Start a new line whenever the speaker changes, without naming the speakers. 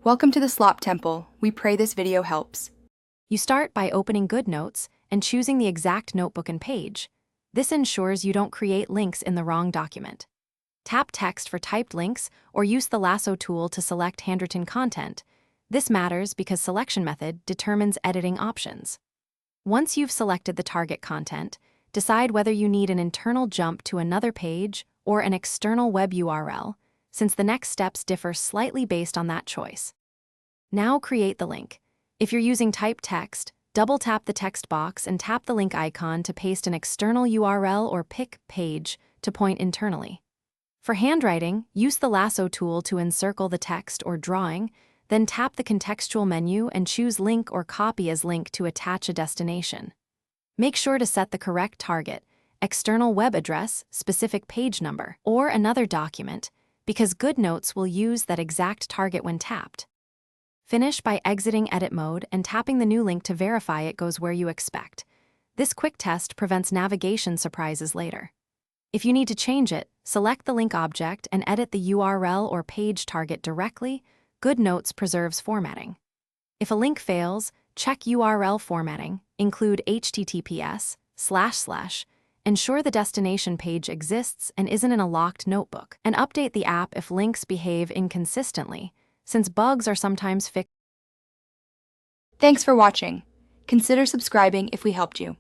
Welcome to the Slop Temple. We pray this video helps.
You start by opening Goodnotes and choosing the exact notebook and page. This ensures you don't create links in the wrong document. Tap Text for typed links or use the lasso tool to select handwritten content. This matters because selection method determines editing options. Once you've selected the target content, decide whether you need an internal jump to another page or an external web URL, since the next steps differ slightly based on that choice. Now create the link. If you're using typed text, double-tap the text box and tap the link icon to paste an external URL or pick page to point internally. For handwriting, use the lasso tool to encircle the text or drawing, then tap the contextual menu and choose Link or Copy as link to attach a destination. Make sure to set the correct target, external web address, specific page number, or another document, because Goodnotes will use that exact target when tapped. Finish by exiting edit mode and tapping the new link to verify it goes where you expect. This quick test prevents navigation surprises later. If you need to change it, select the link object and edit the URL or page target directly. Goodnotes preserves formatting. If a link fails, check URL formatting, include HTTPS, // ensure the destination page exists and isn't in a locked notebook, and update the app if links behave inconsistently, since bugs are sometimes fixed.
Thanks for watching. Consider subscribing if we helped you.